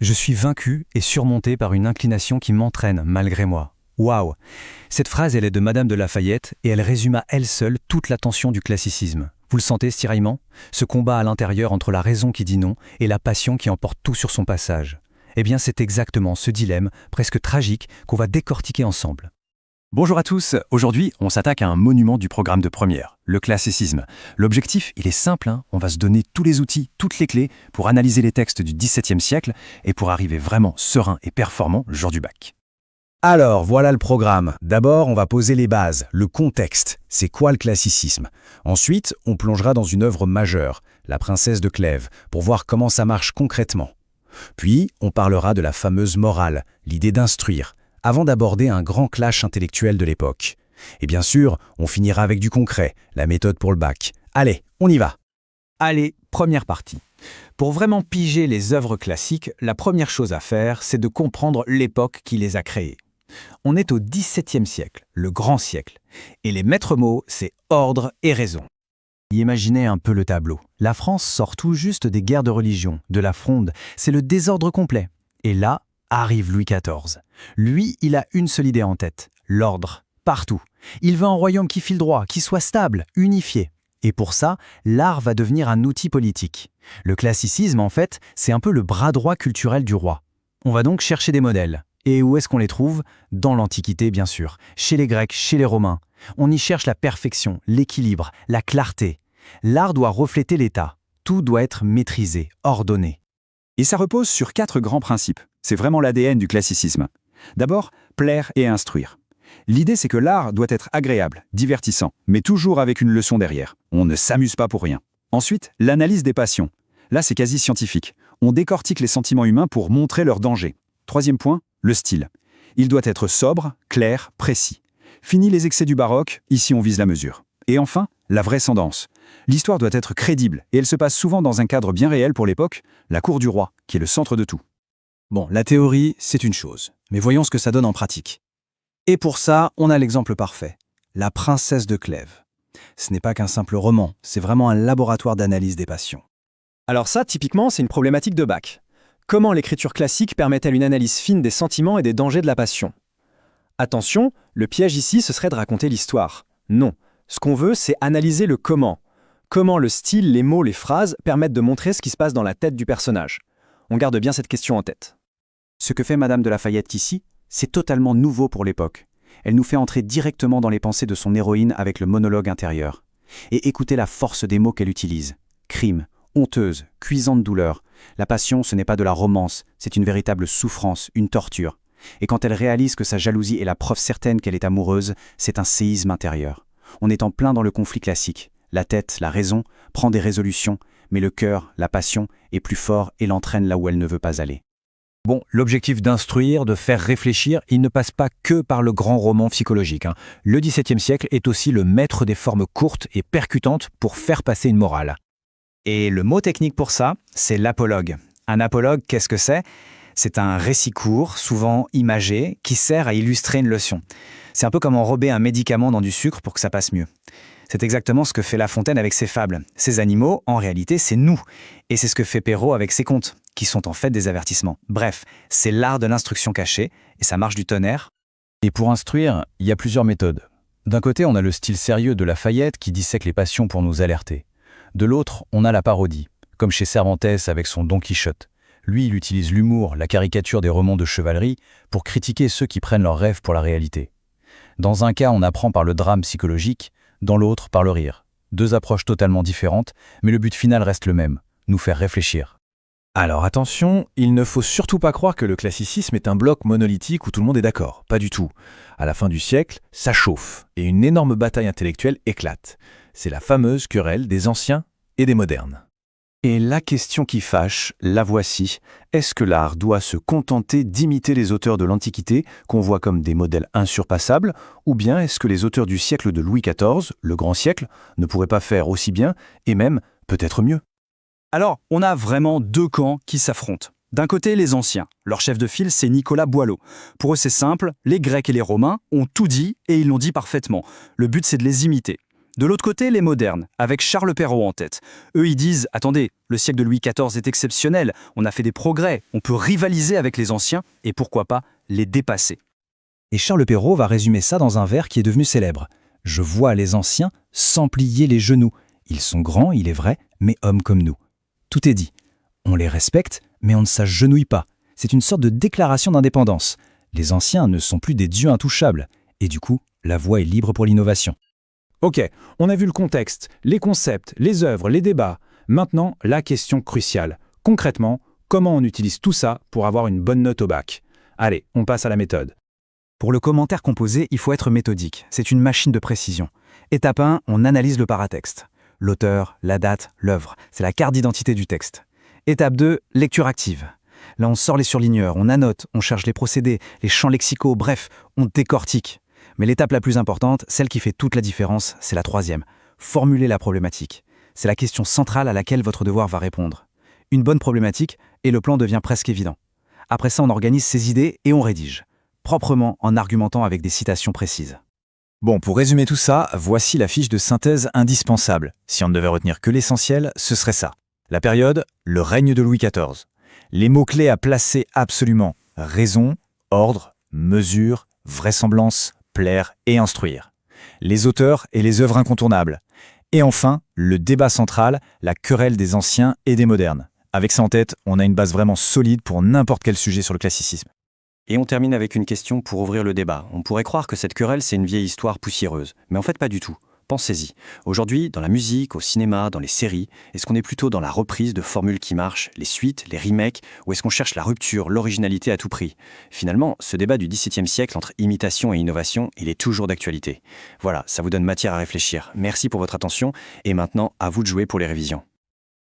Je suis vaincu et surmonté par une inclination qui m'entraîne malgré moi. Waouh! Cette phrase, elle est de Madame de Lafayette et elle résume à elle seule toute la tension du classicisme. Vous le sentez, ce tiraillement? Ce combat à l'intérieur entre la raison qui dit non et la passion qui emporte tout sur son passage. Eh bien, c'est exactement ce dilemme, presque tragique, qu'on va décortiquer ensemble. Bonjour à tous, aujourd'hui on s'attaque à un monument du programme de première, le classicisme. L'objectif, il est simple, on va se donner tous les outils, toutes les clés pour analyser les textes du XVIIe siècle et pour arriver vraiment serein et performant le jour du bac. Alors, voilà le programme. D'abord, on va poser les bases, le contexte. C'est quoi le classicisme? Ensuite, on plongera dans une œuvre majeure, La Princesse de Clèves, pour voir comment ça marche concrètement. Puis, on parlera de la fameuse morale, l'idée d'instruire, avant d'aborder un grand clash intellectuel de l'époque. Et bien sûr, on finira avec du concret, la méthode pour le bac. Allez, on y va! Allez, première partie. Pour vraiment piger les œuvres classiques, la première chose à faire, c'est de comprendre l'époque qui les a créées. On est au XVIIe siècle, le grand siècle, et les maîtres mots, c'est ordre et raison. Imaginez un peu le tableau. La France sort tout juste des guerres de religion, de la Fronde, c'est le désordre complet. Et là, arrive Louis XIV. Lui, il a une seule idée en tête, l'ordre, partout. Il veut un royaume qui file droit, qui soit stable, unifié. Et pour ça, l'art va devenir un outil politique. Le classicisme, en fait, c'est un peu le bras droit culturel du roi. On va donc chercher des modèles. Et où est-ce qu'on les trouve? Dans l'Antiquité, bien sûr. Chez les Grecs, chez les Romains. On y cherche la perfection, l'équilibre, la clarté. L'art doit refléter l'état. Tout doit être maîtrisé, ordonné. Et ça repose sur 4 grands principes. C'est vraiment l'ADN du classicisme. D'abord, plaire et instruire. L'idée, c'est que l'art doit être agréable, divertissant, mais toujours avec une leçon derrière. On ne s'amuse pas pour rien. Ensuite, l'analyse des passions. Là, c'est quasi scientifique. On décortique les sentiments humains pour montrer leur danger. Troisième point, le style. Il doit être sobre, clair, précis. Fini les excès du baroque, ici on vise la mesure. Et enfin, la vraisemblance. L'histoire doit être crédible, et elle se passe souvent dans un cadre bien réel pour l'époque, la cour du roi, qui est le centre de tout. Bon, la théorie, c'est une chose, mais voyons ce que ça donne en pratique. Et pour ça, on a l'exemple parfait, La Princesse de Clèves. Ce n'est pas qu'un simple roman, c'est vraiment un laboratoire d'analyse des passions. Alors ça, typiquement, c'est une problématique de bac. Comment l'écriture classique permet-elle une analyse fine des sentiments et des dangers de la passion? Attention, le piège ici, ce serait de raconter l'histoire. Non, ce qu'on veut, c'est analyser le comment. Comment le style, les mots, les phrases permettent de montrer ce qui se passe dans la tête du personnage. On garde bien cette question en tête. Ce que fait Madame de Lafayette ici, c'est totalement nouveau pour l'époque. Elle nous fait entrer directement dans les pensées de son héroïne avec le monologue intérieur. Et écoutez la force des mots qu'elle utilise. Crime, honteuse, cuisante douleur. La passion, ce n'est pas de la romance, c'est une véritable souffrance, une torture. Et quand elle réalise que sa jalousie est la preuve certaine qu'elle est amoureuse, c'est un séisme intérieur. On est en plein dans le conflit classique. La tête, la raison, prend des résolutions, mais le cœur, la passion, est plus fort et l'entraîne là où elle ne veut pas aller. Bon, l'objectif d'instruire, de faire réfléchir, il ne passe pas que par le grand roman psychologique. Le XVIIe siècle est aussi le maître des formes courtes et percutantes pour faire passer une morale. Et le mot technique pour ça, c'est l'apologue. Un apologue, qu'est-ce que c'est? C'est un récit court, souvent imagé, qui sert à illustrer une leçon. C'est un peu comme enrober un médicament dans du sucre pour que ça passe mieux. C'est exactement ce que fait La Fontaine avec ses fables. Ces animaux, en réalité, c'est nous. Et c'est ce que fait Perrault avec ses contes, qui sont en fait des avertissements. Bref, c'est l'art de l'instruction cachée, et ça marche du tonnerre. Et pour instruire, il y a plusieurs méthodes. D'un côté, on a le style sérieux de Lafayette qui dissèque les passions pour nous alerter. De l'autre, on a la parodie, comme chez Cervantes avec son Don Quichotte. Lui, il utilise l'humour, la caricature des romans de chevalerie pour critiquer ceux qui prennent leurs rêves pour la réalité. Dans un cas, on apprend par le drame psychologique, dans l'autre, par le rire. 2 approches totalement différentes, mais le but final reste le même, nous faire réfléchir. Alors attention, il ne faut surtout pas croire que le classicisme est un bloc monolithique où tout le monde est d'accord. Pas du tout. À la fin du siècle, ça chauffe, et une énorme bataille intellectuelle éclate. C'est la fameuse querelle des anciens et des modernes. Et la question qui fâche, la voici. Est-ce que l'art doit se contenter d'imiter les auteurs de l'Antiquité, qu'on voit comme des modèles insurpassables, ou bien est-ce que les auteurs du siècle de Louis XIV, le grand siècle, ne pourraient pas faire aussi bien, et même peut-être mieux? Alors, on a vraiment 2 camps qui s'affrontent. D'un côté, les anciens. Leur chef de file, c'est Nicolas Boileau. Pour eux, c'est simple, les Grecs et les Romains ont tout dit et ils l'ont dit parfaitement. Le but, c'est de les imiter. De l'autre côté, les modernes, avec Charles Perrault en tête. Eux, ils disent « Attendez, le siècle de Louis XIV est exceptionnel, on a fait des progrès, on peut rivaliser avec les anciens et pourquoi pas les dépasser. » Et Charles Perrault va résumer ça dans un vers qui est devenu célèbre. « Je vois les anciens sans plier les genoux. Ils sont grands, il est vrai, mais hommes comme nous. » Tout est dit. On les respecte, mais on ne s'agenouille pas. C'est une sorte de déclaration d'indépendance. Les anciens ne sont plus des dieux intouchables. Et du coup, la voie est libre pour l'innovation. Ok, on a vu le contexte, les concepts, les œuvres, les débats. Maintenant, la question cruciale. Concrètement, comment on utilise tout ça pour avoir une bonne note au bac? Allez, on passe à la méthode. Pour le commentaire composé, il faut être méthodique. C'est une machine de précision. Étape 1, on analyse le paratexte. L'auteur, la date, l'œuvre. C'est la carte d'identité du texte. Étape 2, lecture active. Là, on sort les surligneurs, on annote, on cherche les procédés, les champs lexicaux, bref, on décortique. Mais l'étape la plus importante, celle qui fait toute la différence, c'est la troisième. Formuler la problématique. C'est la question centrale à laquelle votre devoir va répondre. Une bonne problématique, et le plan devient presque évident. Après ça, on organise ses idées et on rédige. Proprement en argumentant avec des citations précises. Bon, pour résumer tout ça, voici la fiche de synthèse indispensable. Si on ne devait retenir que l'essentiel, ce serait ça. La période, le règne de Louis XIV. Les mots-clés à placer absolument. Raison, ordre, mesure, vraisemblance, plaire et instruire. Les auteurs et les œuvres incontournables. Et enfin, le débat central, la querelle des anciens et des modernes. Avec ça en tête, on a une base vraiment solide pour n'importe quel sujet sur le classicisme. Et on termine avec une question pour ouvrir le débat. On pourrait croire que cette querelle, c'est une vieille histoire poussiéreuse. Mais en fait, pas du tout. Pensez-y. Aujourd'hui, dans la musique, au cinéma, dans les séries, est-ce qu'on est plutôt dans la reprise de formules qui marchent, les suites, les remakes, ou est-ce qu'on cherche la rupture, l'originalité à tout prix? Finalement, ce débat du XVIIe siècle entre imitation et innovation, il est toujours d'actualité. Voilà, ça vous donne matière à réfléchir. Merci pour votre attention, et maintenant, à vous de jouer pour les révisions.